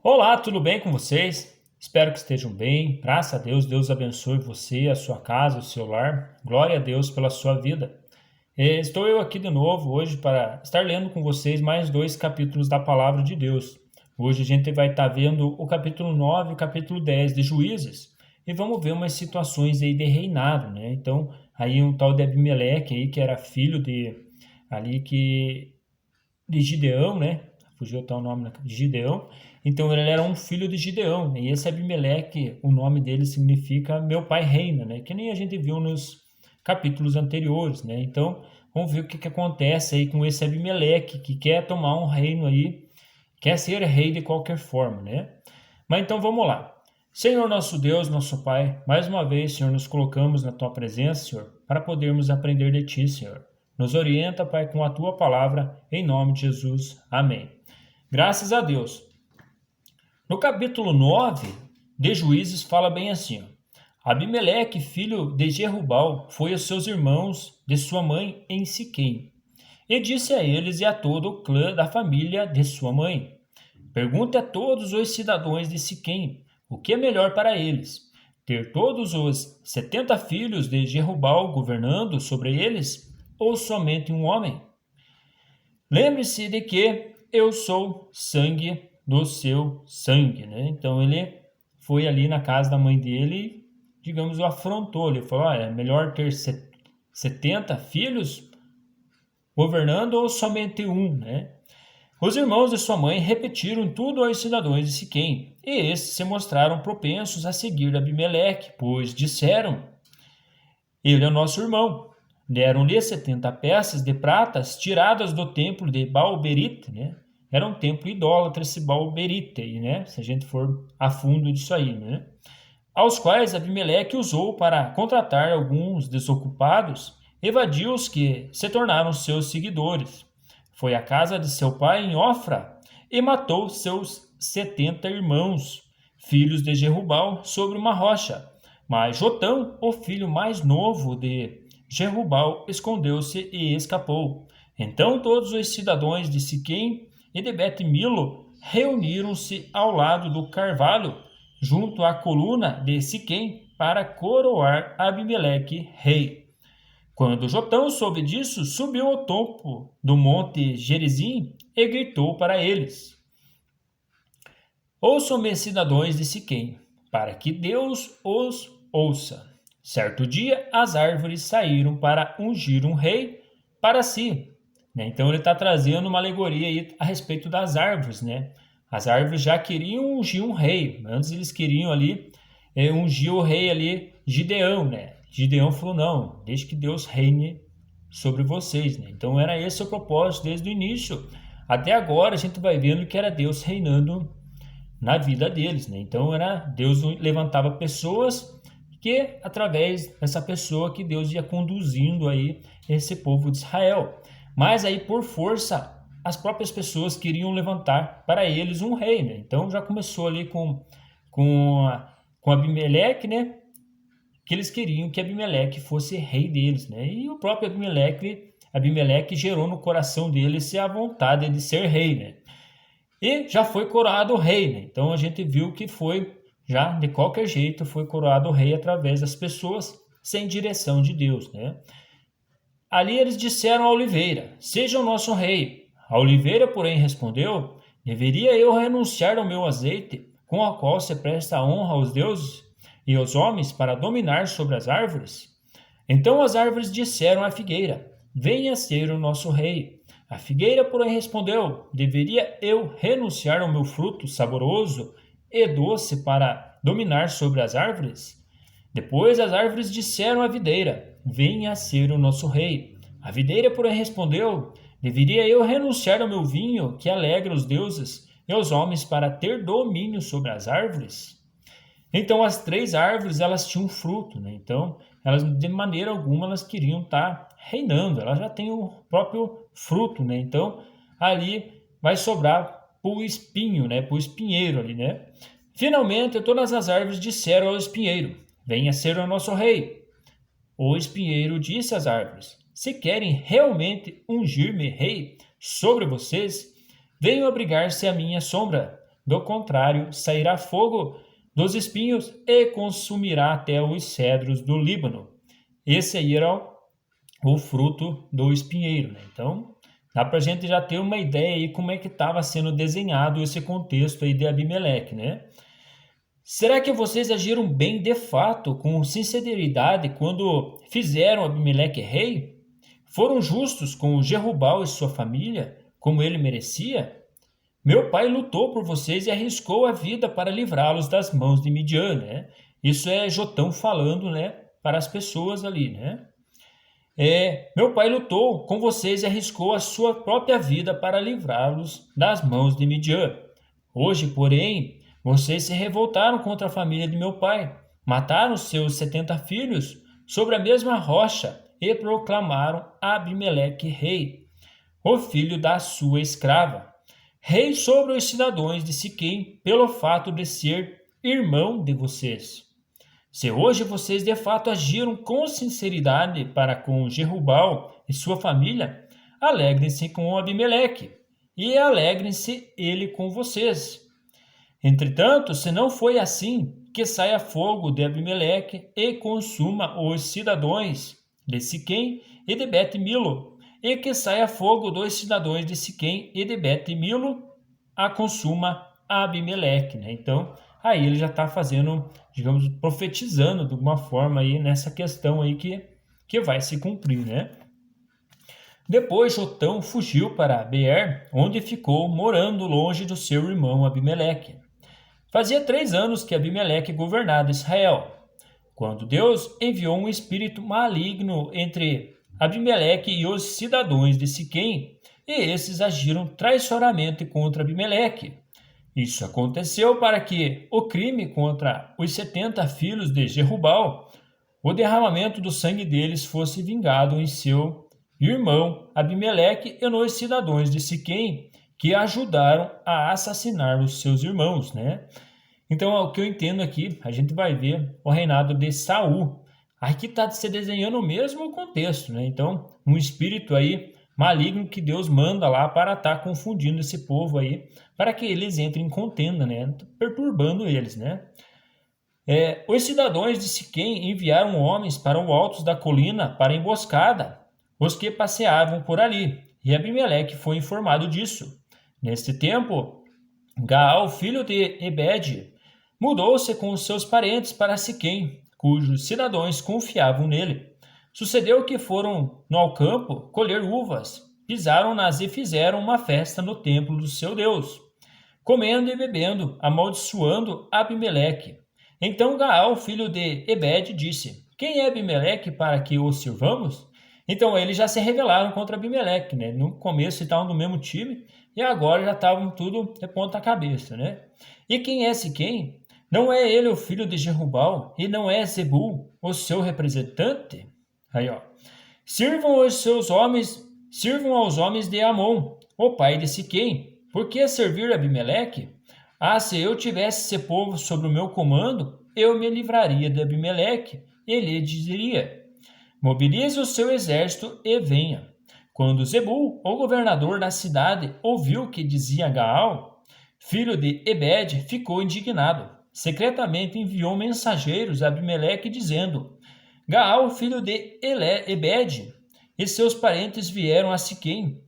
Olá, tudo bem com vocês? Espero que estejam bem. Graças a Deus, Deus abençoe você, a sua casa, o seu lar. Glória a Deus pela sua vida. Estou eu aqui de novo hoje para estar lendo com vocês mais dois capítulos da Palavra de Deus. Hoje a gente vai estar vendo o capítulo 9 e o capítulo 10 de Juízes e vamos ver umas situações aí de reinado, né? Então, aí um tal de Abimeleque aí que era filho ali que de Gideão, né? Fugiu até o nome de Gideão. Então ele era um filho de Gideão. E esse Abimeleque, o nome dele significa meu pai reina, né? Que nem a gente viu nos capítulos anteriores, né? Então vamos ver o que acontece aí com esse Abimeleque que quer tomar um reino aí, quer ser rei de qualquer forma, né? Mas então vamos lá. Senhor nosso Deus, nosso Pai, mais uma vez, Senhor, nos colocamos na Tua presença, Senhor, para podermos aprender de Ti, Senhor. Nos orienta, Pai, com a Tua palavra, em nome de Jesus. Amém. Graças a Deus. No capítulo 9 de Juízes fala bem assim, ó. Abimeleque, filho de Jerubal, foi aos seus irmãos de sua mãe em Siquém, e disse a eles e a todo o clã da família de sua mãe: Pergunte a todos os cidadãos de Siquém o que é melhor para eles: ter todos os 70 filhos de Jerubal governando sobre eles, ou somente um homem? Lembre-se de que eu sou sangue do seu sangue, né? Então ele foi ali na casa da mãe dele, digamos, o afrontou. Ele falou: é melhor ter 70 filhos governando ou somente um, né? Os irmãos de sua mãe repetiram tudo aos cidadãos de Siquém, e estes se mostraram propensos a seguir Abimeleque, pois disseram: Ele é o nosso irmão. Deram-lhe 70 peças de pratas tiradas do templo de Baal-Berite, né? Era um templo idólatra esse Baal-Berite, né? Se a gente for a fundo disso aí, né? Aos quais Abimeleque usou para contratar alguns desocupados, evadiu-os que se tornaram seus seguidores. Foi à casa de seu pai em Ofra e matou seus 70 irmãos, filhos de Jerubal, sobre uma rocha. Mas Jotão, o filho mais novo de Jerubal, escondeu-se e escapou. Então todos os cidadãos de Siquém e de Bet-Milo reuniram-se ao lado do carvalho, junto à coluna de Siquém, para coroar Abimeleque rei. Quando Jotão soube disso, subiu ao topo do monte Gerizim e gritou para eles: Ouçam-me, cidadãos de Siquém, para que Deus os ouça. Certo dia, as árvores saíram para ungir um rei para si. Né? Então ele está trazendo uma alegoria aí a respeito das árvores, né? As árvores já queriam ungir um rei. Antes eles queriam ali ungir o rei ali, Gideão, né? Gideão falou: não, deixe que Deus reine sobre vocês, né? Então era esse o propósito desde o início. Até agora a gente vai vendo que era Deus reinando na vida deles, né? Então era Deus levantava pessoas que através dessa pessoa que Deus ia conduzindo aí esse povo de Israel. Mas aí por força as próprias pessoas queriam levantar para eles um rei, né? Então já começou ali com Abimeleque, né? Que eles queriam que Abimeleque fosse rei deles, né? E o próprio Abimeleque gerou no coração deles a vontade de ser rei, né? E já foi coroado rei, né? Então a gente viu que foi, já de qualquer jeito, foi coroado rei através das pessoas, sem direção de Deus, né? Ali eles disseram a Oliveira: Seja o nosso rei. A Oliveira, porém, respondeu: Deveria eu renunciar ao meu azeite, com o qual se presta honra aos deuses e aos homens para dominar sobre as árvores? Então as árvores disseram à figueira: Venha ser o nosso rei. A figueira, porém, respondeu: Deveria eu renunciar ao meu fruto saboroso e doce para dominar sobre as árvores? Depois as árvores disseram à videira: Venha ser o nosso rei. A videira, porém, respondeu: Deveria eu renunciar ao meu vinho, que alegra os deuses e os homens, para ter domínio sobre as árvores? Então as três árvores elas tinham fruto, né? Então elas de maneira alguma elas queriam estar reinando. Elas já têm o próprio fruto, né? Então ali vai sobrar para o espinho, né? Para o espinheiro ali, né? Finalmente todas as árvores disseram ao espinheiro: Venha ser o nosso rei. O espinheiro disse às árvores: Se querem realmente ungir-me rei sobre vocês, venham abrigar-se à minha sombra. do contrário, sairá fogo dos espinhos e consumirá até os cedros do Líbano. Esse aí era o fruto do espinheiro, né? Então, dá para a gente já ter uma ideia aí como é que estava sendo desenhado esse contexto aí de Abimeleque, né? Será que vocês agiram bem de fato, com sinceridade, quando fizeram Abimeleque rei? Foram justos com Jerubal e sua família, como ele merecia? Meu pai lutou por vocês e arriscou a vida para livrá-los das mãos de Midian, né? Isso é Jotão falando, né, para as pessoas ali, né? Meu pai lutou com vocês e arriscou a sua própria vida para livrá-los das mãos de Midian. Hoje, porém, vocês se revoltaram contra a família de meu pai, mataram seus 70 filhos sobre a mesma rocha e proclamaram Abimeleque rei, o filho da sua escrava, rei sobre os cidadãos de Siquém, pelo fato de ser irmão de vocês. Se hoje vocês de fato agiram com sinceridade para com Jerubal e sua família, alegrem-se com Abimeleque e alegrem-se ele com vocês. Entretanto, se não foi assim, que saia fogo de Abimeleque e consuma os cidadãos de Siquém e de Bet-Milo, e que saia fogo dos cidadãos de Siquém e de Bet-Milo, a consuma Abimeleque, né? Então, aí ele já está fazendo, digamos, profetizando de alguma forma aí nessa questão aí que vai se cumprir, né? Depois Jotão fugiu para Beer, onde ficou morando longe do seu irmão Abimeleque. Fazia 3 anos que Abimeleque governava Israel, quando Deus enviou um espírito maligno entre Abimeleque e os cidadãos de Siquém, e esses agiram traiçoeiramente contra Abimeleque. Isso aconteceu para que o crime contra os 70 filhos de Jerubal, o derramamento do sangue deles fosse vingado em seu irmão Abimeleque e nos cidadãos de Siquém, que ajudaram a assassinar os seus irmãos, né? Então, o que eu entendo aqui, a gente vai ver o reinado de Saul. Aqui está se desenhando o mesmo contexto, né? Então, um espírito aí maligno que Deus manda lá para estar confundindo esse povo aí, para que eles entrem em contenda, né? Perturbando eles, né? Os cidadãos de Siquém enviaram homens para o alto da colina para emboscada, os que passeavam por ali, e Abimeleque foi informado disso. Neste tempo, Gaal, filho de Ebed, mudou-se com os seus parentes para Siquém, cujos cidadãos confiavam nele. Sucedeu que foram ao campo colher uvas, pisaram-nas e fizeram uma festa no templo do seu Deus, comendo e bebendo, amaldiçoando Abimeleque. Então Gaal, filho de Ebed, disse: Quem é Abimeleque para que o sirvamos? Então eles já se rebelaram contra Abimeleque, né? No começo estavam no mesmo time e agora já estavam tudo de ponta cabeça, né? E quem é Siquém? Não é ele o filho de Jerubal e não é Zebul o seu representante? Aí, ó. Sirvam aos homens de Amon, o pai de Siquém. Por que servir Abimeleque? Se eu tivesse esse povo sob o meu comando, eu me livraria de Abimeleque. Ele diria: mobilize o seu exército e venha. Quando Zebul, o governador da cidade, ouviu o que dizia Gaal, filho de Ebed, ficou indignado. Secretamente enviou mensageiros a Abimeleque dizendo: Gaal, filho de Ebed, e seus parentes vieram a Siquém.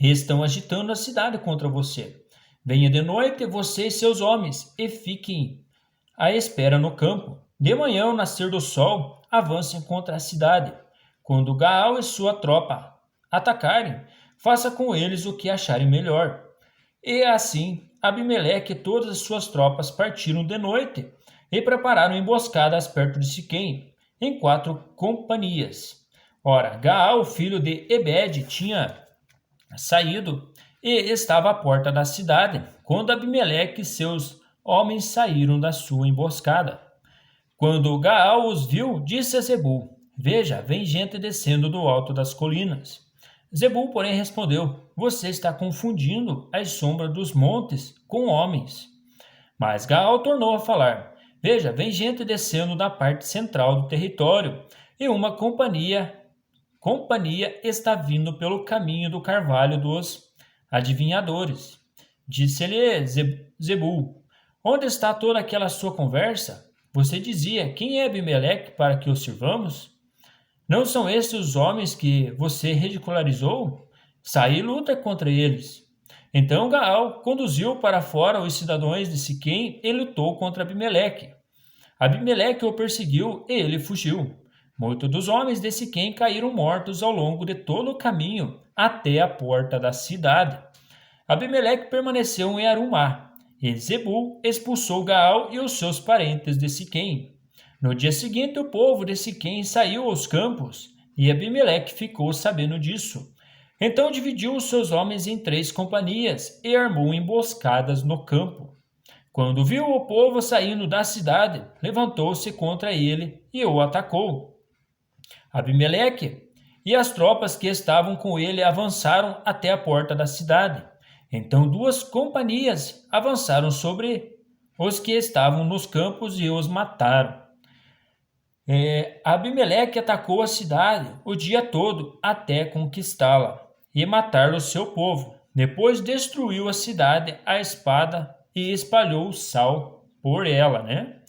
Estão agitando a cidade contra você. Venha de noite você e seus homens, e fiquem à espera no campo. De manhã, ao nascer do sol, avancem contra a cidade. Quando Gaal e sua tropa atacarem, faça com eles o que acharem melhor. E assim, Abimeleque e todas as suas tropas partiram de noite e prepararam emboscadas perto de Siquém, em 4 companhias. Ora, Gaal, filho de Ebed, tinha saído e estava à porta da cidade, quando Abimeleque e seus homens saíram da sua emboscada. Quando Gaal os viu, disse a Zebul: Veja, vem gente descendo do alto das colinas. Zebul, porém, respondeu: Você está confundindo as sombras dos montes com homens. Mas Gaal tornou a falar: Veja, vem gente descendo da parte central do território, e uma companhia está vindo pelo caminho do carvalho dos adivinhadores. Disse-lhe Zebul: Onde está toda aquela sua conversa? Você dizia: Quem é Abimeleque para que o sirvamos? Não são estes os homens que você ridicularizou? Saí e luta contra eles. Então Gaal conduziu para fora os cidadãos de Siquém e lutou contra Abimeleque. Abimeleque o perseguiu e ele fugiu. Muitos dos homens de Siquém caíram mortos ao longo de todo o caminho até a porta da cidade. Abimeleque permaneceu em Arumá, e Zebul expulsou Gaal e os seus parentes de Siquém. No dia seguinte, o povo de Siquém saiu aos campos, e Abimeleque ficou sabendo disso. Então dividiu os seus homens em 3 companhias e armou emboscadas no campo. Quando viu o povo saindo da cidade, levantou-se contra ele e o atacou. Abimeleque e as tropas que estavam com ele avançaram até a porta da cidade. Então 2 companhias avançaram sobre os que estavam nos campos e os mataram. Abimeleque atacou a cidade o dia todo até conquistá-la e matar o seu povo. Depois destruiu a cidade à espada e espalhou sal por ela, né?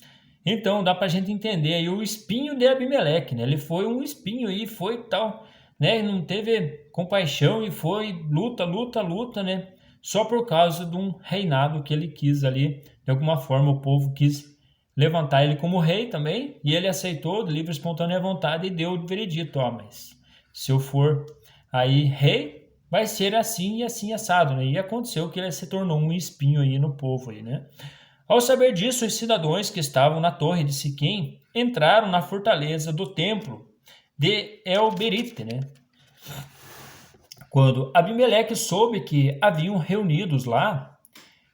Então dá para a gente entender aí o espinho de Abimeleque, né? Ele foi um espinho e foi tal, né? Não teve compaixão e foi luta, luta, luta, né? Só por causa de um reinado que ele quis ali, de alguma forma o povo quis levantar ele como rei também, e ele aceitou de livre e espontânea vontade e deu o veredito, ó, mas se eu for aí rei, vai ser assim e assim assado, né? E aconteceu que ele se tornou um espinho aí no povo aí, né? Ao saber disso, os cidadãos que estavam na torre de Siquém entraram na fortaleza do templo de El-Berite, né? Quando Abimeleque soube que haviam reunidos lá,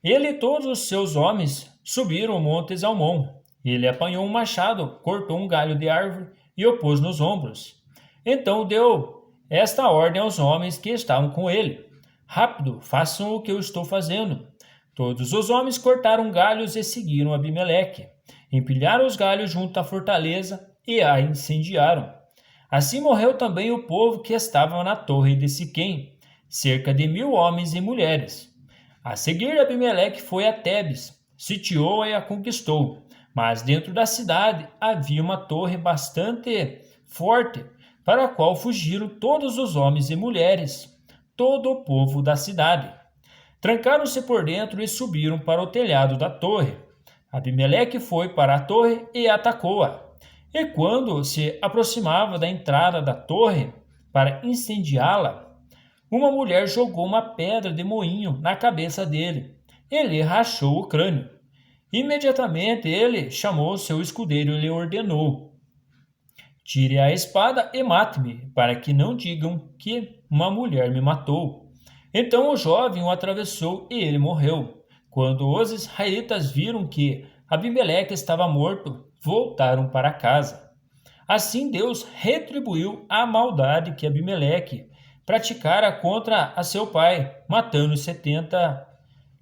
ele e todos os seus homens subiram o monte Zalmon. Ele apanhou um machado, cortou um galho de árvore e o pôs nos ombros. Então deu esta ordem aos homens que estavam com ele: Rápido, façam o que eu estou fazendo. Todos os homens cortaram galhos e seguiram Abimeleque. Empilharam os galhos junto à fortaleza e a incendiaram. Assim morreu também o povo que estava na torre de Siquém, cerca de 1.000 homens e mulheres. A seguir, Abimeleque foi a Tebes, sitiou e a conquistou. Mas dentro da cidade havia uma torre bastante forte, para a qual fugiram todos os homens e mulheres, todo o povo da cidade. Trancaram-se por dentro e subiram para o telhado da torre. Abimeleque foi para a torre e atacou-a. E quando se aproximava da entrada da torre para incendiá-la, uma mulher jogou uma pedra de moinho na cabeça dele. Ele rachou o crânio. Imediatamente ele chamou seu escudeiro e lhe ordenou: Tire a espada e mate-me, para que não digam que uma mulher me matou. Então o jovem o atravessou e ele morreu. Quando os israelitas viram que Abimeleque estava morto, voltaram para casa. Assim Deus retribuiu a maldade que Abimeleque praticara contra a seu pai, matando 70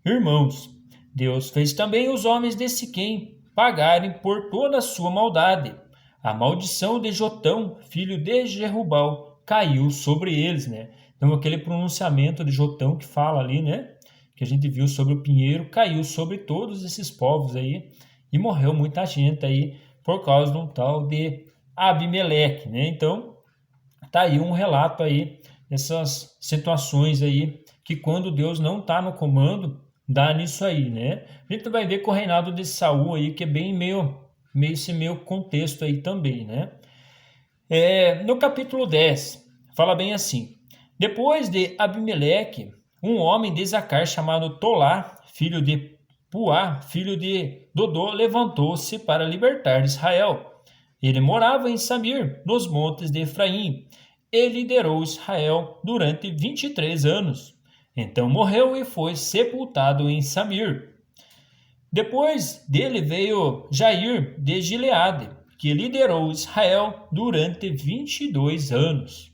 irmãos. Deus fez também os homens de Siquém pagarem por toda a sua maldade. A maldição de Jotão, filho de Jerubal, caiu sobre eles, né? Então aquele pronunciamento de Jotão que fala ali, né? Que a gente viu sobre o pinheiro, caiu sobre todos esses povos aí e morreu muita gente aí por causa de um tal de Abimeleque, né? Então tá aí um relato aí dessas situações aí que quando Deus não está no comando, dá nisso aí, né? A gente vai ver com o reinado de Saul aí, que é bem meio contexto aí também, né? No capítulo 10, fala bem assim: Depois de Abimeleque, um homem de Zacar chamado Tolá, filho de Puá, filho de Dodô, levantou-se para libertar Israel. Ele morava em Samir, nos montes de Efraim, e liderou Israel durante 23 anos. Então morreu e foi sepultado em Samir. Depois dele veio Jair de Gileade, que liderou Israel durante 22 anos.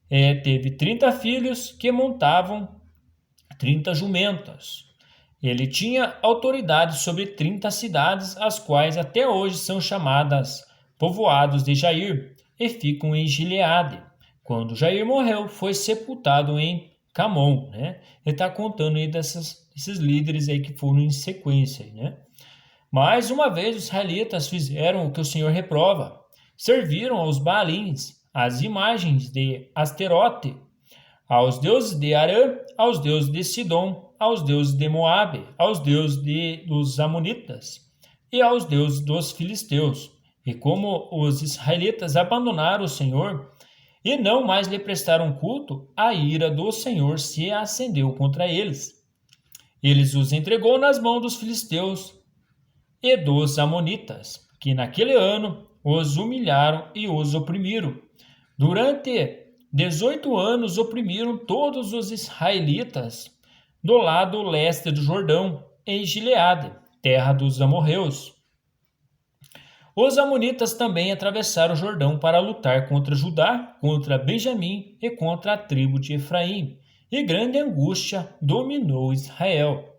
Teve 30 filhos que montavam 30 jumentas. Ele tinha autoridade sobre 30 cidades, as quais até hoje são chamadas povoados de Jair e ficam em Gileade. Quando Jair morreu, foi sepultado em Camon, né? Ele está contando aí desses esses líderes aí que foram em sequência, né? Mais uma vez os israelitas fizeram o que o Senhor reprova. Serviram aos Baalins, às imagens de Asterote, aos deuses de Arã, aos deuses de Sidom, aos deuses de Moabe, aos deuses dos Amonitas e aos deuses dos filisteus. E como os israelitas abandonaram o Senhor e não mais lhe prestaram culto, a ira do Senhor se acendeu contra eles. Eles os entregou nas mãos dos filisteus e dos amonitas, que naquele ano os humilharam e os oprimiram. Durante 18 anos oprimiram todos os israelitas do lado leste do Jordão, em Gileade, terra dos amorreus. Os amonitas também atravessaram o Jordão para lutar contra Judá, contra Benjamim e contra a tribo de Efraim, e grande angústia dominou Israel.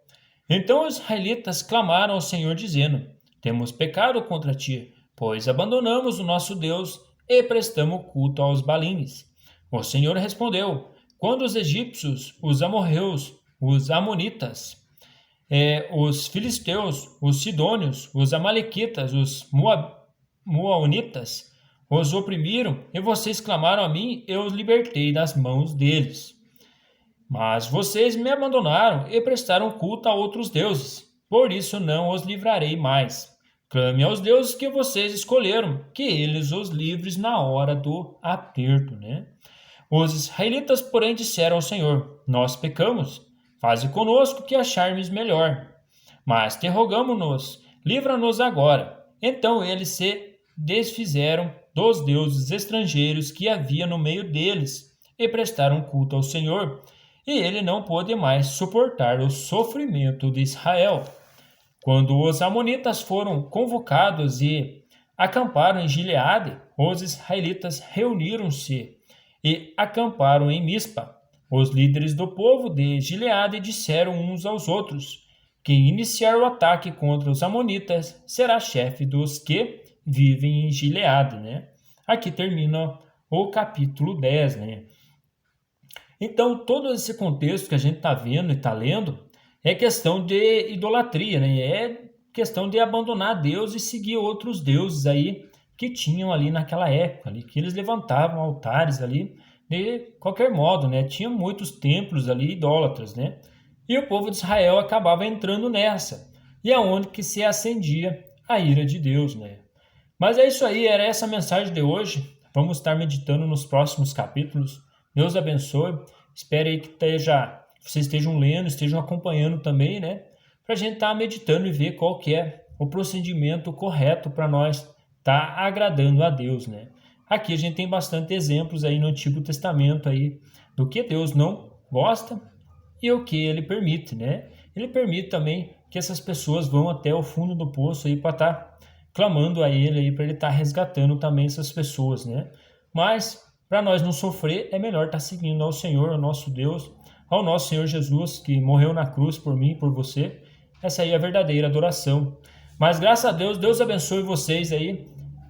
Então os israelitas clamaram ao Senhor, dizendo: Temos pecado contra ti, pois abandonamos o nosso Deus e prestamos culto aos Baalins. O Senhor respondeu: Quando os egípcios, os amorreus, os amonitas, os filisteus, os sidônios, os amalequitas, os moaonitas os oprimiram e vocês clamaram a mim, eu os libertei das mãos deles. Mas vocês me abandonaram e prestaram culto a outros deuses. Por isso não os livrarei mais. Clame aos deuses que vocês escolheram, que eles os livrem na hora do aperto, né? Os israelitas, porém, disseram ao Senhor: Nós pecamos. Faze conosco o que acharmos melhor. Mas te rogamo-nos, livra-nos agora. Então eles se desfizeram dos deuses estrangeiros que havia no meio deles e prestaram culto ao Senhor. E ele não pôde mais suportar o sofrimento de Israel. Quando os amonitas foram convocados e acamparam em Gileade, os israelitas reuniram-se e acamparam em Mispa. Os líderes do povo de Gileade disseram uns aos outros: Quem iniciar o ataque contra os amonitas será chefe dos que vivem em Gileade, né? Aqui termina o capítulo 10, né? Então, todo esse contexto que a gente está vendo e está lendo é questão de idolatria, né? É questão de abandonar Deus e seguir outros deuses aí que tinham ali naquela época, ali, que eles levantavam altares ali de qualquer modo, né? Tinha muitos templos ali idólatras, né? E o povo de Israel acabava entrando nessa, e é onde que se acendia a ira de Deus, né? Mas é isso aí, era essa a mensagem de hoje. Vamos estar meditando nos próximos capítulos. Deus abençoe. Espero aí que vocês estejam lendo, estejam acompanhando também, né? Para a gente estar meditando e ver qual que é o procedimento correto para nós estar agradando a Deus, né? Aqui a gente tem bastante exemplos aí no Antigo Testamento aí do que Deus não gosta e o que Ele permite, né? Ele permite também que essas pessoas vão até o fundo do poço aí para estar clamando a Ele aí para Ele estar resgatando também essas pessoas, né? Mas para nós não sofrer, é melhor estar seguindo ao Senhor, ao nosso Deus, ao nosso Senhor Jesus, que morreu na cruz por mim e por você. Essa aí é a verdadeira adoração. Mas graças a Deus, Deus abençoe vocês aí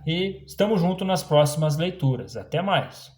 e estamos juntos nas próximas leituras. Até mais!